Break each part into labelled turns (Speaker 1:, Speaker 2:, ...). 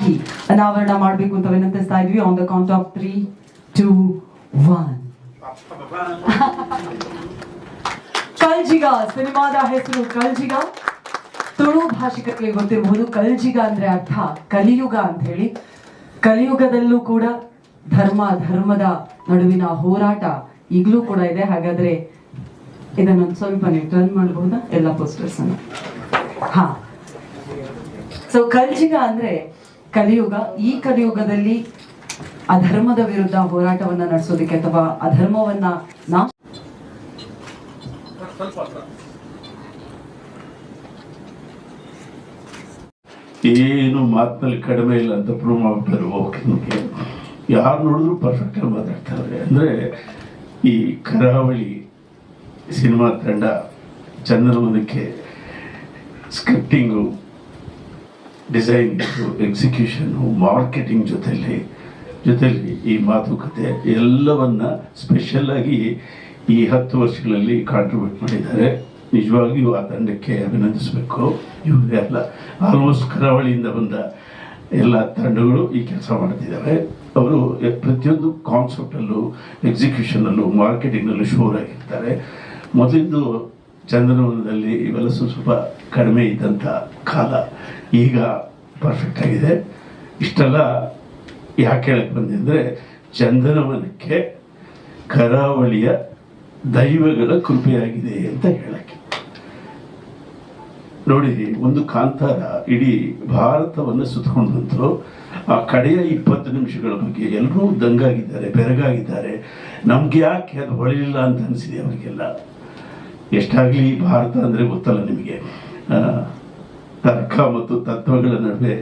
Speaker 1: ಪಟಾಕಿ ಅನಾವರಣ ಮಾಡಬೇಕು ಅಂತ ವಿನಂತಿಸ್ತಾ ಇದ್ವಿ. On the count of 3, 2, 1. ಕಲ್ಜಿಗ ಸಿನಿಮಾದ ಹೆಸರು ಕಲ್ಜಿಗ. ತುಳು ಭಾಷಿಕರಿಗೆ ಗೊತ್ತಿರಬಹುದು ಕಲ್ಜಿಗ ಅಂದ್ರೆ ಅರ್ಥ ಕಲಿಯುಗ ಅಂತ ಹೇಳಿ. ಕಲಿಯುಗದಲ್ಲೂ ಕೂಡ ಧರ್ಮದ ನಡುವಿನ ಹೋರಾಟ ಈಗಲೂ ಕೂಡ ಇದೆ. ಹಾಗಾದ್ರೆ ಇದನ್ನೊಂದು ಸ್ವಲ್ಪ ನೀವು ಟರ್ನ್ ಮಾಡಬಹುದಾ ಎಲ್ಲ ಪೋಸ್ಟರ್ಸ್ ಅನ್ನು? ಹಾ, ಸೊ ಕಲ್ಜಿಗ ಅಂದ್ರೆ ಕಲಿಯುಗ. ಈ ಕಲಿಯುಗದಲ್ಲಿ ಅಧರ್ಮದ ವಿರುದ್ಧ ಹೋರಾಟವನ್ನ ನಡೆಸೋದಕ್ಕೆ ಅಥವಾ ಅಧರ್ಮವನ್ನ
Speaker 2: ಏನು ಮಾತಿನಲ್ಲಿ ಕಡಿಮೆ ಇಲ್ಲ ಅಂತ ಪ್ರೂವ್ ಮಾಡ್ಬಿಟ್ಟರು. ಓಕೆ, ಯಾರು ನೋಡಿದ್ರು ಪರ್ಫೆಕ್ಟ್ ಆಗಿ ಮಾತಾಡ್ತಾರೆ. ಅಂದರೆ ಈ ಕರಾವಳಿ ಸಿನಿಮಾ ತಂಡ ಚಂದ್ರವನಕ್ಕೆ ಸ್ಕ್ರಿಪ್ಟಿಂಗು, ಡಿಸೈನಿಂಗು, ಎಕ್ಸಿಕ್ಯೂಷನ್ನು, ಮಾರ್ಕೆಟಿಂಗ್ ಜೊತೆಲಿ ಈ ಮಾತುಕತೆ ಎಲ್ಲವನ್ನ ಸ್ಪೆಷಲ್ಲಾಗಿ ಈ 10 ವರ್ಷಗಳಲ್ಲಿ ಕಾಂಟ್ರಿಬ್ಯೂಟ್ ಮಾಡಿದ್ದಾರೆ. ನಿಜವಾಗಿಯೂ ಆ ತಂಡಕ್ಕೆ ಅಭಿನಂದಿಸಬೇಕು. ಇವರೇ ಅಲ್ಲ, ಆಲ್ಮೋಸ್ಟ್ ಕರಾವಳಿಯಿಂದ ಬಂದ ಎಲ್ಲ ತಂಡಗಳು ಈ ಕೆಲಸ ಮಾಡ್ತಿದ್ದಾರೆ. ಅವರು ಪ್ರತಿಯೊಂದು ಕಾನ್ಸೆಪ್ಟಲ್ಲೂ, ಎಕ್ಸಿಕ್ಯೂಷನಲ್ಲೂ, ಮಾರ್ಕೆಟಿಂಗ್ನಲ್ಲೂ ಶೋರ್ ಆಗಿರ್ತಾರೆ. ಮೊದಲಿಂದು ಚಂದ್ರವನದಲ್ಲಿ ಇವೆಲ್ಲ ಸ್ವಲ್ಪ ಕಡಿಮೆ ಇದ್ದಂಥ ಕಾಲ ಈಗ ಪರ್ಫೆಕ್ಟ್ ಆಗಿದೆ. ಇಷ್ಟೆಲ್ಲ ಯಾಕೆ ಹೇಳಕ್ಕೆ ಬಂದೆ ಅಂದರೆ, ಚಂದನವನಕ್ಕೆ ಕರಾವಳಿಯ ದೈವಗಳ ಕೃಪೆಯಾಗಿದೆ ಅಂತ ಹೇಳಕ್ಕೆ. ನೋಡಿ, ಒಂದು ಕಾಂತಾರ ಇಡೀ ಭಾರತವನ್ನು ಸುತ್ತಕೊಂಡು ಬಂತು. ಆ ಕಡೆಯ 20 ನಿಮಿಷಗಳ ಬಗ್ಗೆ ಎಲ್ಲರೂ ದಂಗಾಗಿದ್ದಾರೆ, ಬೆರಗಾಗಿದ್ದಾರೆ. ನಮ್ಗೆ ಯಾಕೆ ಅದು ಹೊಳಿಲಿಲ್ಲ ಅಂತ ಅನಿಸಿದೆ ಅವರಿಗೆಲ್ಲ. ಎಷ್ಟಾಗಲಿ ಭಾರತ ಅಂದರೆ ಗೊತ್ತಲ್ಲ ನಿಮಗೆ, ತರ್ಕ ಮತ್ತು ತತ್ವಗಳ ನಡುವೆ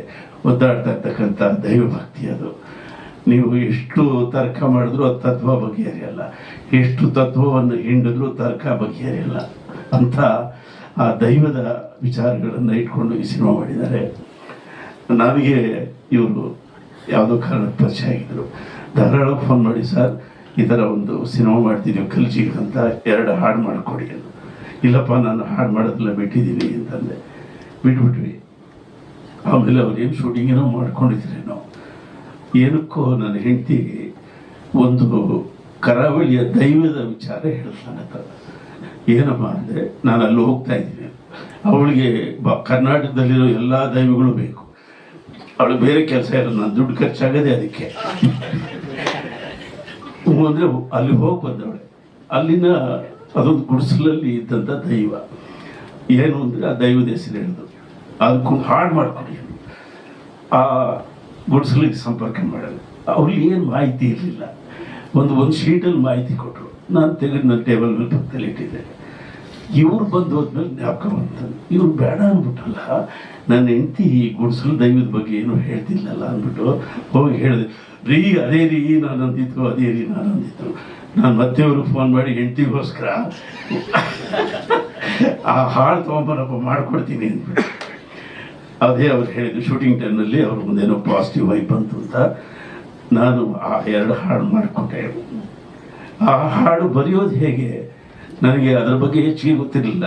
Speaker 2: ಒದ್ದಾಡ್ತಾ ಇರ್ತಕ್ಕಂಥ ದೈವಭಕ್ತಿ ಅದು. ನೀವು ಎಷ್ಟು ತರ್ಕ ಮಾಡಿದ್ರು ಅದು ತತ್ವ ಬಗೆಹರಿಯಲ್ಲ, ಎಷ್ಟು ತತ್ವವನ್ನು ಹಿಂಡಿದ್ರು ತರ್ಕ ಬಗೆಹರಿಯಲ್ಲ ಅಂತ ಆ ದೈವದ ವಿಚಾರಗಳನ್ನು ಇಟ್ಕೊಂಡು ಈ ಸಿನಿಮಾ ಮಾಡಿದ್ದಾರೆ. ನನಗೆ ಇವರು ಯಾವುದೋ ಕಾರಣಕ್ಕೆ ಪರಿಚಯ ಆಗಿದ್ರು. ಧಾರಾಳ ಫೋನ್ ಮಾಡಿ, ಸರ್ ಈ ಥರ ಒಂದು ಸಿನಿಮಾ ಮಾಡ್ತಿದ್ದೀವಿ ಕಲ್ಜಿಗ ಅಂತ, 2 ಹಾಡು ಮಾಡಿಕೊಡಿ ಅಂತ. ಇಲ್ಲಪ್ಪ, ನಾನು ಹಾಡು ಮಾಡೋದೆಲ್ಲ ಬಿಟ್ಟಿದ್ದೀನಿ ಅಂತಂದೆ. ಬಿಟ್ಬಿಟ್ವಿ. ಆಮೇಲೆ ಅವ್ರೇನು ಶೂಟಿಂಗೇನೋ ಮಾಡ್ಕೊಂಡಿದ್ರೇನೋ ಏನಕ್ಕೋ ನನ್ನ ಹೆಂಡತಿಗೆ ಒಂದು ಕರಾವಳಿಯ ದೈವದ ವಿಚಾರ ಹೇಳ್ತಾನೆ. ಏನಮ್ಮ ಅಂದರೆ, ನಾನು ಅಲ್ಲಿ ಹೋಗ್ತಾ ಇದ್ದೀನಿ, ಅವಳಿಗೆ ಕರ್ನಾಟಕದಲ್ಲಿರೋ ಎಲ್ಲ ದೈವಗಳು ಬೇಕು, ಅವಳಿಗೆ ಬೇರೆ ಕೆಲಸ ಇರೋದು, ನಾನು ದುಡ್ಡು ಖರ್ಚಾಗದೆ ಅದಕ್ಕೆ ಅಂದರೆ ಅಲ್ಲಿ ಹೋಗಿ ಬಂದವಳೆ. ಅಲ್ಲಿನ ಅದೊಂದು ಗುಡಿಸಲಲ್ಲಿ ಇದ್ದಂಥ ದೈವ ಏನು ಅಂದರೆ, ಆ ದೈವದ ಹೆಸರು ಹೇಳಿದ್ರು, ಅದಕ್ಕೊಂದು ಹಾಡು ಮಾಡ್ಕೊಡಿ. ಆ ಗುಡಿಸಲಿಗೆ ಸಂಪರ್ಕ ಮಾಡಲ್ಲ. ಅವ್ರಿಗೆ ಏನು ಮಾಹಿತಿ ಇರಲಿಲ್ಲ. ಒಂದು ಶೀಟಲ್ಲಿ ಮಾಹಿತಿ ಕೊಟ್ಟರು. ನಾನು ತೆಗೆದು ನನ್ನ ಟೇಬಲ್ ಮೇಲೆ ಪಕ್ಕದಲ್ಲಿ ಇಟ್ಟಿದ್ದೆ. ಇವ್ರು ಬಂದು ಹೋದ್ಮೇಲೆ ಜ್ಞಾಪಕ ಬಂತಂದು. ಇವ್ರು ಬೇಡ ಅಂದ್ಬಿಟ್ಟಲ್ಲ, ನನ್ನ ಹೆಂಡತಿ ಗುಡಿಸಲು ದೈವದ ಬಗ್ಗೆ ಏನು ಹೇಳ್ತಿಲ್ಲಲ್ಲ ಅಂದ್ಬಿಟ್ಟು ಹೋಗಿ ಹೇಳಿದೆ. ಅದೇ ರೀ ನಾನು ಅಂದಿತ್ತು, ಅದೇ ರೀ ನಾನು ಅಂದಿತ್ತು. ನಾನು ಮತ್ತೆ ಅವ್ರಿಗೆ ಫೋನ್ ಮಾಡಿ ಹೆಂಡತಿಗೋಸ್ಕರ ಆ ಹಾಡು ತೊಗೊಂಬರಪ್ಪ ಮಾಡ್ಕೊಡ್ತೀನಿ ಅಂದ್ಬಿಟ್ಟು. ಅದೇ ಅವ್ರು ಹೇಳಿದ್ರು. ಶೂಟಿಂಗ್ ಟೈಮ್ನಲ್ಲಿ ಅವ್ರ ಮುಂದೇನೋ ಪಾಸಿಟಿವ್ ವೈಬ್ ಬಂತು ಅಂತ ನಾನು ಆ 2 ಹಾಡು ಮಾಡಿಕೊಟ್ಟೆ. ಆ ಹಾಡು ಬರೆಯೋದು ಹೇಗೆ ನನಗೆ ಅದರ ಬಗ್ಗೆ ಹೆಚ್ಚಿಗೆ ಗೊತ್ತಿರಲಿಲ್ಲ.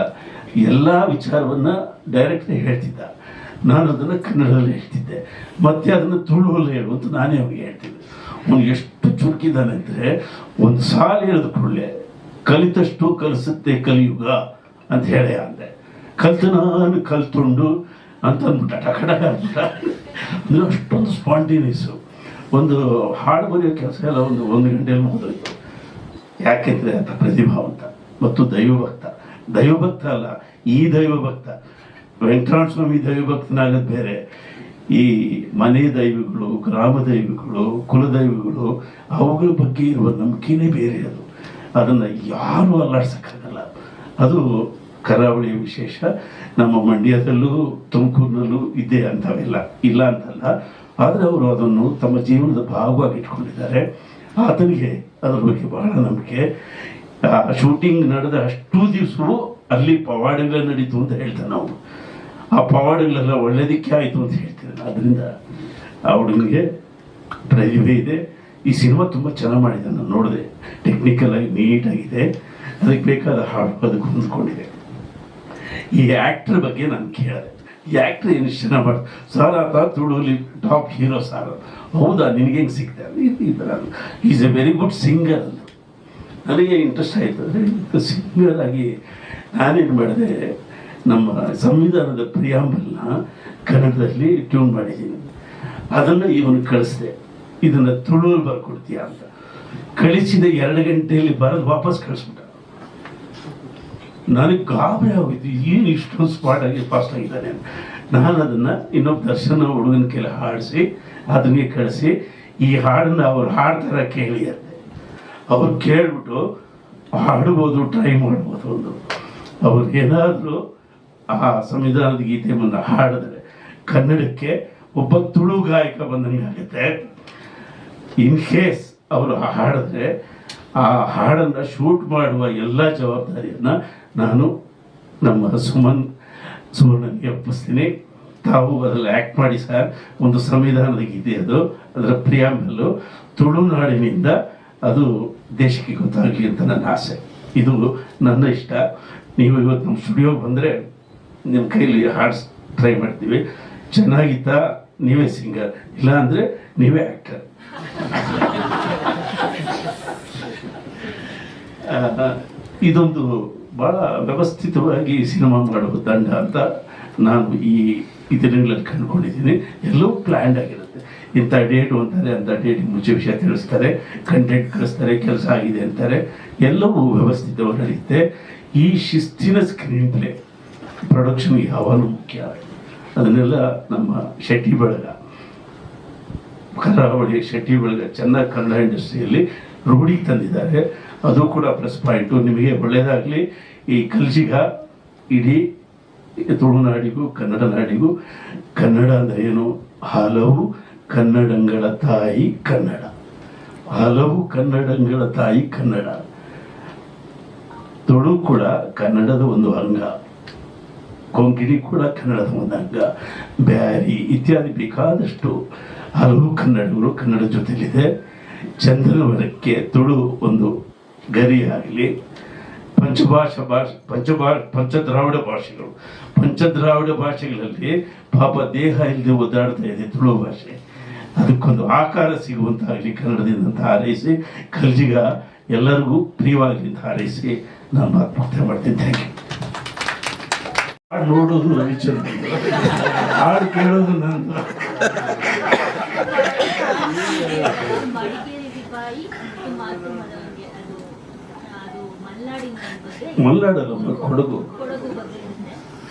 Speaker 2: ಎಲ್ಲ ವಿಚಾರವನ್ನು ಡೈರೆಕ್ಟಾಗಿ ಹೇಳ್ತಿದ್ದ, ನಾನು ಅದನ್ನು ಕನ್ನಡದಲ್ಲಿ ಹೇಳ್ತಿದ್ದೆ, ಮತ್ತೆ ಅದನ್ನು ತುಳುವಲ್ಲಿ ಹೇಳುವಂತ ನಾನೇ ಅವ್ರಿಗೆ ಹೇಳ್ತಿದ್ದೆ. ಅವನು ಎಷ್ಟು ಚುರುಕಿದ್ದಾನೆ ಅಂದರೆ, ಒಂದು ಸಾಲು ಹೇಳಿದ ಕೂಡಲೇ ಕಲಿತಷ್ಟು ಕಲಿಸುತ್ತೆ ಕಲಿಯುಗ ಅಂತ ಹೇಳೇ ಅಂದೆ. ನಾನು ಕಲ್ತುಂಡು ಅಂತ ಅಂದ್ಬಿಟ್ಟ, ಟಕಟ ಅಂದ್ಬಿಟ್ಟ. ಅಂದರೆ ಅಷ್ಟೊಂದು ಸ್ಪಾಂಟೇನಿಯಸ್ಸು. ಒಂದು ಹಾಡು ಬರೆಯೋ ಕೆಲಸ ಎಲ್ಲ ಒಂದು ಗಂಟೆಯಲ್ಲಿ ಮುಗಿದೋಯ್ತು. ಯಾಕೆಂದರೆ ಅಂತ ಪ್ರತಿಭಾವಂತ ಮತ್ತು ದೈವಭಕ್ತ ಅಲ್ಲ, ಈ ದೈವಭಕ್ತ. ವೆಂಕಟರಮಣ ಸ್ವಾಮಿ ದೈವಭಕ್ತನಾಗೋದು ಬೇರೆ, ಈ ಮನೆ ದೈವಗಳು, ಗ್ರಾಮ ದೈವಗಳು, ಕುಲದೈವಗಳು, ಅವುಗಳ ಬಗ್ಗೆ ಇರುವ ನಂಬಿಕೆನೇ ಬೇರೆ. ಅದನ್ನು ಯಾರೂ ಅಲ್ಲಾಡ್ಸೋಕ್ಕಾಗಲ್ಲ. ಅದು ಕರಾವಳಿಯ ವಿಶೇಷ. ನಮ್ಮ ಮಂಡ್ಯದಲ್ಲೂ ತುಮಕೂರಿನಲ್ಲೂ ಇದೆ ಅಂಥವೆಲ್ಲ, ಇಲ್ಲ ಅಂತಲ್ಲ. ಆದರೆ ಅವರು ಅದನ್ನು ತಮ್ಮ ಜೀವನದ ಭಾಗವಾಗಿ ಇಟ್ಕೊಂಡಿದ್ದಾರೆ. ಆತನಿಗೆ ಅದರ ಬಗ್ಗೆ ಬಹಳ ನಂಬಿಕೆ. ಶೂಟಿಂಗ್ ನಡೆದ ಅಷ್ಟು ದಿವಸವೂ ಅಲ್ಲಿ ಪವಾಡಗಳೇ ನಡೀತು ಅಂತ ಹೇಳ್ತಾನೆ ನಾವು. ಆ ಪವಾಡಗಳೆಲ್ಲ ಒಳ್ಳೆಯದಕ್ಕೆ ಆಯಿತು ಅಂತ ಹೇಳ್ತಿದ್ದಾನೆ. ಅದರಿಂದ ಆ ಹುಡುಗನಿಗೆ ಪ್ರತಿಭೆ ಇದೆ. ಈ ಸಿನಿಮಾ ತುಂಬ ಚೆನ್ನಾಗಿ ಮಾಡಿದೆ, ನಾನು ನೋಡಿದೆ. ಟೆಕ್ನಿಕಲ್ ಆಗಿ ನೀಟಾಗಿದೆ, ಅದಕ್ಕೆ ಬೇಕಾದ ಹಾಡು ಅದಕ್ಕೆ ಹೊಂದ್ಕೊಂಡಿದೆ. ಈ ಆ್ಯಕ್ಟರ್ ಬಗ್ಗೆ ನಾನು ಕೇಳಿದೆ, ಆ್ಯಕ್ಟ್ರ್ ಏನು ಇಷ್ಟ ಮಾಡಿ ಸರ್ ಆತ ತುಳುಲಿ ಟಾಪ್ ಹೀರೋ ಸರ್. ಹೌದಾ, ನಿನಗೆ ಹೆಂಗೆ ಸಿಗ್ತಾರೆ ಈ ಥರ. Is A very good singer. ನನಗೆ ಇಂಟ್ರೆಸ್ಟ್ ಆಯಿತು. ಅಂದರೆ ಸಿಂಗರ್ ಆಗಿ ನಾನೇನು ಮಾಡಿದೆ, ನಮ್ಮ ಸಂವಿಧಾನದ ಪ್ರಿಯಾಂಬಲ್ನ ಕನ್ನಡದಲ್ಲಿ ಟ್ಯೂನ್ ಮಾಡಿದ್ದೀನಿ. ಅದನ್ನು ಇವನು ಕಳಿಸಿದೆ, ಇದನ್ನು ತುಳುವಲ್ಲಿ ಬರ್ಕೊಡ್ತೀಯ ಅಂತ. ಕಳಿಸಿದ 2 ಗಂಟೆಯಲ್ಲಿ ಬರೆದು ವಾಪಸ್ ಕಳಿಸ್ಬಿಟ್ಟ. ನನಗೆ ಗಾಬರಿ ಆಗೋಯ್ತು, ಏನು ಇಷ್ಟೊಂದು ಸ್ಪಾಟ್ ಆಗಿ ಫಾಸ್ಟ್ ಆಗಿದ್ದಾನೆ. ನಾನು ಅದನ್ನು ಇನ್ನೊಬ್ಬ ದರ್ಶನ ಹುಡುಗನ ಕೆಲ ಹಾಡಿಸಿ ಅದನ್ನೇ ಕಳಿಸಿ, ಈ ಹಾಡನ್ನು ಅವ್ರು ಹಾಡ್ತಾರ ಕೇಳಿ ಅಂತೆ. ಅವ್ರು ಕೇಳ್ಬಿಟ್ಟು ಹಾಡ್ಬೋದು, ಟ್ರೈ ಮಾಡ್ಬೋದು. ಒಂದು ಅವ್ರು ಏನಾದರೂ ಆ ಸಂವಿಧಾನದ ಗೀತೆಯನ್ನು ಹಾಡಿದ್ರೆ ಕನ್ನಡಕ್ಕೆ ಒಬ್ಬ ತುಳು ಗಾಯಕ ಬಂದಂಗೆ ಆಗುತ್ತೆ. ಇನ್ ಕೇಸ್ ಅವರು ಹಾಡಿದ್ರೆ ಆ ಹಾಡನ್ನು ಶೂಟ್ ಮಾಡುವ ಎಲ್ಲ ಜವಾಬ್ದಾರಿಯನ್ನು ನಾನು ನಮ್ಮ ಸುಮನ್ಗೆ ಒಪ್ಪಿಸ್ತೀನಿ. ತಾವು ಅದರಲ್ಲಿ ಆ್ಯಕ್ಟ್ ಮಾಡಿ ಸರ್. ಒಂದು ಸಂವಿಧಾನದ ಗೀತೆ ಅದು, ಅದರ ಪ್ರಿಯಾಂಬಲ್ಲು ತುಳುನಾಡಿನಿಂದ ಅದು ದೇಶಕ್ಕೆ ಗೊತ್ತಾಗಲಿ ಅಂತ ನನ್ನ ಆಸೆ. ಇದು ನನ್ನ ಇಷ್ಟ. ನೀವು ಇವತ್ತು ನಮ್ಮ ಸ್ಟುಡಿಯೋಗೆ ಬಂದರೆ ನಿಮ್ಮ ಕೈಲಿ ಹಾಡ್ಸ್ ಟ್ರೈ ಮಾಡ್ತೀವಿ. ಚೆನ್ನಾಗಿತ್ತ ನೀವೇ ಸಿಂಗರ್, ಇಲ್ಲ ಅಂದರೆ ನೀವೇ ಆ್ಯಕ್ಟರ್. ಇದೊಂದು ಭಾಳ ವ್ಯವಸ್ಥಿತವಾಗಿ ಸಿನಿಮಾ ಮಾಡುವ ತಂಡ ಅಂತ ನಾನು ಈ ದಿನಗಳಲ್ಲಿ ಕಂಡುಕೊಂಡಿದ್ದೀನಿ. ಎಲ್ಲವೂ ಪ್ಲ್ಯಾಂಡ್ ಆಗಿರುತ್ತೆ. ಇಂಥ ಡೇಟು ಅಂತಾರೆ, ಅಂಥ ಡೇಟಿಗೆ ಮುಂಚೆ ವಿಷಯ ತಿಳಿಸ್ತಾರೆ, ಕಂಟೆಂಟ್ ಕಳಿಸ್ತಾರೆ, ಕೆಲಸ ಆಗಿದೆ ಅಂತಾರೆ. ಎಲ್ಲವೂ ವ್ಯವಸ್ಥಿತವಾಗಿ ನಡೆಯುತ್ತೆ. ಈ ಶಿಸ್ತಿನ ಸ್ಕ್ರೀನ್ ಪ್ಲೇ ಪ್ರೊಡಕ್ಷನ್ ಯಾವಾಗಲೂ ಮುಖ್ಯ. ಅದನ್ನೆಲ್ಲ ನಮ್ಮ ಶೆಟ್ಟಿ ಬಳಗ, ಕರಾವಳಿ ಶೆಟ್ಟಿ ಬಳಗ ಚೆನ್ನಾಗಿ ಕನ್ನಡ ಇಂಡಸ್ಟ್ರಿಯಲ್ಲಿ ರೂಢಿಗೆ ತಂದಿದ್ದಾರೆ. ಅದು ಕೂಡ ಪ್ಲಸ್ ಪಾಯಿಂಟು. ನಿಮಗೆ ಒಳ್ಳೆಯದಾಗಲಿ. ಈ ಕಲ್ಜಿಗ ಇಡೀ ತುಳುನಾಡಿಗೂ ಕನ್ನಡ ನಾಡಿಗೂ, ಕನ್ನಡ ಅಂದರೆ ಏನು, ಹಲವು ಕನ್ನಡಗಳ ತಾಯಿ ಕನ್ನಡ, ಹಲವು ಕನ್ನಡಗಳ ತಾಯಿ ಕನ್ನಡ. ತುಳು ಕೂಡ ಕನ್ನಡದ ಒಂದು ಅಂಗ, ಕೊಂಕಣಿ ಕೂಡ ಕನ್ನಡದ ಒಂದು ಅಂಗ, ಬ್ಯಾರಿ ಇತ್ಯಾದಿ ಬೇಕಾದಷ್ಟು ಹಲವು ಕನ್ನಡಗಳು ಕನ್ನಡ ಜೊತೆಲಿದೆ. ಚಂದ್ರವರಕ್ಕೆ ತುಳು ಒಂದು ಗರಿ ಆಗಲಿ. ಪಂಚದ್ರಾವಿಡ ಭಾಷೆಗಳು, ಪಂಚದ್ರಾವಿಡ ಭಾಷೆಗಳಲ್ಲಿ ಪಾಪ ದೇಹ ಇಲ್ಲದೆ ಒದ್ದಾಡ್ತಾ ಇದೆ ತುಳು ಭಾಷೆ. ಅದಕ್ಕೊಂದು ಆಕಾರ ಸಿಗುವಂತಾಗಲಿ ಕನ್ನಡದಿಂದ ಅಂತ ಹಾರೈಸಿ, ಕಲ್ಜಿಗ ಎಲ್ಲರಿಗೂ ಪ್ರಿಯವಾಗಲಿ ಅಂತ ಹಾರೈಸಿ ನಾನು ಮಾತು ಮುಕ್ತಾಯ ಮಾಡ್ತೀನಿ. Thank you. ಹಾಡು ನೋಡೋದು ರವಿಚಂದ್ರನ್, ಹಾಡು ಕೇಳೋದು ನಂದು. ಮಲ್ನಾಡಲ್ಲ, ಕೊಡಗು.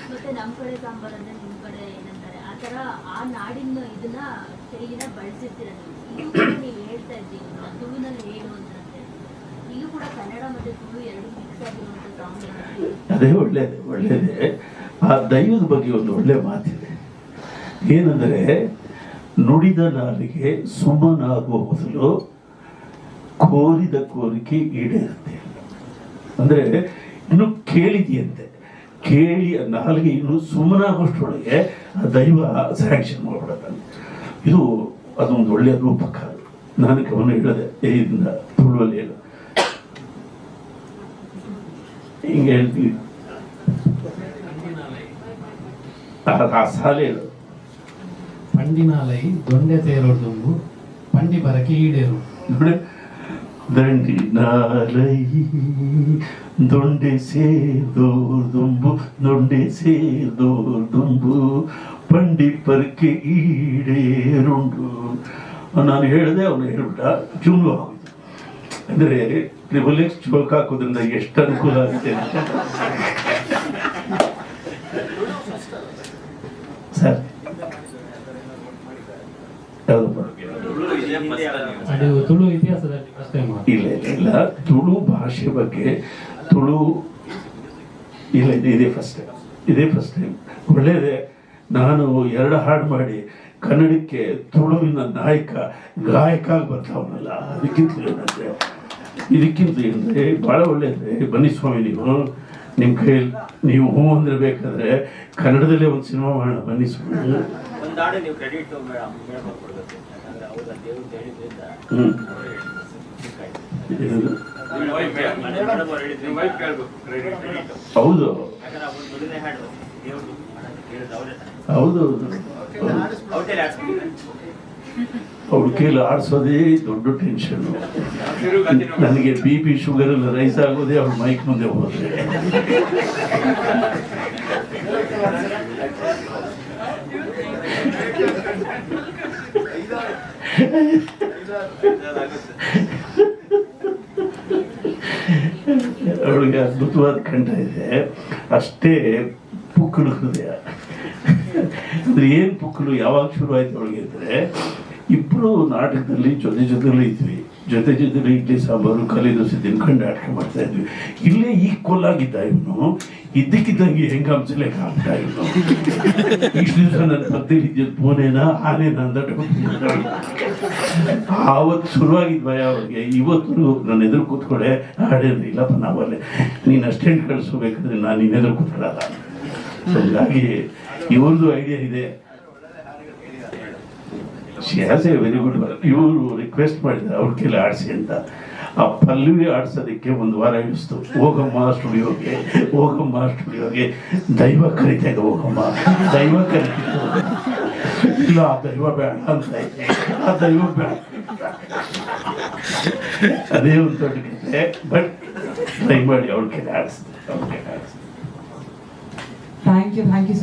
Speaker 3: ಮತ್ತೆ ನಮ್ಮ ಕಡೆ ಸಾಂಬಾರ್ ಅಂದ್ರೆ ನಿಮ್ ಕಡೆ ಏನಂತಾರೆ, ಆ ತರ ಆ ನಾಡಿನ ಇದನ್ನ ತೆರಿಗೆನ ಬಳಸಿರ್ತೀರ ನೀವು ಹೇಳ್ತಾ ಇದ್ದೀವಿ ತುಳುನಲ್ಲಿ ಹೇಳು ಅಂತಂದ್ರೆ. ಇಲ್ಲೂ ಕೂಡ ಕನ್ನಡ ಮತ್ತೆ ತುಳು ಎರಡು ಮಿಕ್ಸ್ ಆಗಿರುವಂತ ಸಾಂಗ್.
Speaker 2: ಅದೇ ಒಳ್ಳೇದೇ. ಆ ದೈವದ ಬಗ್ಗೆ ಒಂದು ಒಳ್ಳೆ ಮಾತಿದೆ. ಏನಂದರೆ, ನುಡಿದ ನಾಲಿಗೆ ಸುಮ್ಮನಾಗುವ ಮೊದಲು ಕೋರಿದ ಕೋರಿಕೆ ಈಡೇರುತ್ತೆ. ಅಂದರೆ ಇನ್ನು ಕೇಳಿದೆಯಂತೆ, ಕೇಳಿ ನಾಲಿಗೆ ಇನ್ನು ಸುಮ್ಮನಾಗೋಷ್ಟರೊಳಗೆ ಆ ದೈವ ಸ್ಯಾಂಕ್ಷನ್ ಮಾಡ್ಬಿಡತ್ತಾನೆ. ಇದು ಅದೊಂದು ಒಳ್ಳೆಯ ರೂಪಕ. ನಾನು ಗಮನ ಹೇಳಿದೆ, ಇದನ್ನ ತುಳುವಲ್ಲಿ ಹೇಳ ಹಿಂಗೆ ಹೇಳ್ತೀವಿ. ಆ ಸಾಲೆ ಹೇಳು.
Speaker 4: ಪಂಡಿನಾಲೈ ದೊಂಡೆ ತೇರೋರ್ದುಂಬು ಪಂಡಿ ಬರಕೆ ಈಡೇರು.
Speaker 2: ನೋಡಿ, ದಂಡಿನಾಲೈ ದೊಂಡೆ ಸೇದೋರ್ದುಂಬು, ದೊಂಡೆ ಸೇದೋರ್ದುಂಬು ಪಂಡಿ ಪರಕೆ ಈಡೇರುಂಡು. ನಾನು ಹೇಳಿದೆ, ಅವನು ಹೇಳ್ಬಿಟ್ಟ. ಚೂನು ಆಗೋಯ್ತು. ಅಂದರೆ ಟ್ರಿಬಲ್ ಎಕ್ಸ್ ಚೋಕ್ ಹಾಕೋದ್ರಿಂದ ಎಷ್ಟು ಅನುಕೂಲ ಆಗುತ್ತೆ ಸರ್. ಯಾವುದಪ್ಪ?
Speaker 4: ಅದು ತುಳು ಇತಿಹಾಸದಲ್ಲಿ ಫಸ್ಟ್ ಟೈಮ್.
Speaker 2: ಇಲ್ಲ, ತುಳು ಭಾಷೆ ಬಗ್ಗೆ ತುಳು ಇಲ್ಲ, ಇದೇ ಫಸ್ಟ್ ಟೈಮ್. ಒಳ್ಳೇದೇ. ನಾನು 2 ಹಾಡು ಮಾಡಿ ಕನ್ನಡಕ್ಕೆ ತುಳುವಿನ ಗಾಯಕ ಬರ್ತಾವನಲ್ಲ, ಇದಕ್ಕಿಂತ ಏನಂದ್ರೆ ಭಾಳ ಒಳ್ಳೇದ್ರೆ. ಬನ್ನಿ ಸ್ವಾಮಿ, ನಿಮ್ಮ ಕೈಯಲ್ಲಿ ನೀವು ಹ್ಞೂ ಅಂದ್ರೆ ಬೇಕಾದ್ರೆ ಕನ್ನಡದಲ್ಲೇ ಒಂದು ಸಿನಿಮಾ ಮಾಡೋಣ. ಬನ್ನಿ ಸ್ವಾಮಿ. ಹೌದು, ಹೌದು ಅವ್ರ ಕೈಲಿ ಆಡಿಸೋದೇ ದೊಡ್ಡ ಟೆನ್ಷನ್. ನನಗೆ BP ಶುಗರ್ ಎಲ್ಲ ರೈಸ್ ಆಗೋದೇ ಅವ್ರ ಮೈಕ್ ಮುಂದೆ ಹೋದ್ರೆ. ಅವಳಿಗೆ ಅದ್ಭುತವಾದ ಕಂಠ ಇದೆ, ಅಷ್ಟೇ ಪುಕ್ಕಲು ಹೃದಯ. ಅಂದ್ರೆ ಏನ್ ಪುಕ್ಕಲು ಯಾವಾಗ ಶುರು ಆಯ್ತು ಅವಳಿಗೆ ಅಂದ್ರೆ, ಇಬ್ರು ನಾಟಕದಲ್ಲಿ ಜೊತೆಲಿ ಇದ್ವಿ, ಜೊತೆಲಿ ಇಡ್ಲಿ ಸಾಂಬಾರು ಕಲಿ ದೋಸೆ ತಿನ್ಕೊಂಡು ನಾಟಕ ಮಾಡ್ತಾ ಇದ್ವಿ. ಇಲ್ಲೇ ಈಕ್ವಲ್ ಆಗಿದ್ದ ಇವನು, ಇದ್ದಕ್ಕಿದ್ದಂಗೆ ಹೆಂಗ ಹಂಸಲೇಖ ಆಗ್ತಾ ಇವನು. ಇಷ್ಟು ದಿವಸ ನನ್ನ ಪಕ್ಕದಲ್ಲಿ ಪೋನೇನಾ ಆನೇನಾ ಅಂತ ಆವತ್ತು ಶುರುವಾಗಿದ್ ಭಯ ಅವ್ರಿಗೆ. ಇವತ್ತು ನನ್ನ ಎದುರು ಕೂತ್ಕೊಳೆ ಹಾಡೇನು ಇಲ್ಲಪ್ಪ ನಾವಲ್ಲೇ, ನೀನು ಅಷ್ಟೇನು ಕಳಿಸ್ಕೋಬೇಕಾದ್ರೆ ನಾನು ನಿನ್ನ ಎದುರು ಕೂತ್ಕೊಳ್ಳಲ್ಲ. ಸೊ ಹೀಗಾಗಿ ಇವ್ರದ್ದು ಐಡಿಯಾ ಇದೆ. Very good. ಇವರು ರಿಕ್ವೆಸ್ಟ್ ಮಾಡಿದ್ರು ಅವ್ರ ಕೈಲಿ ಆಡಿಸಿ ಅಂತ. ಆ ಪಲ್ಲವಿ ಆಡ್ಸೋದಕ್ಕೆ ಒಂದು ವಾರ ಹಿಡಿಸ್ತು. ಹೋಗಮ್ಮ ಸ್ಟುಡಿಯೋಗೆ ದೈವ ಕರಿತಾಗ ಹೋಗಮ್ಮ, ದೈವ ಕರಿತಿತ್ತು. ಇಲ್ಲ ಆ ದೈವ ಬೇಡ ಅಂತ ಇದೆ, ಆ ದೈವ ಬೇಡ. ಅದೇ ಒಂದು ದೊಡ್ಡ ಕತೆ. ಬಟ್ ಟ್ರೈ ಮಾಡಿ ಅವ್ರ ಕೈಲಿ ಆಡಿಸ್ತಾರೆ.
Speaker 1: Thank you so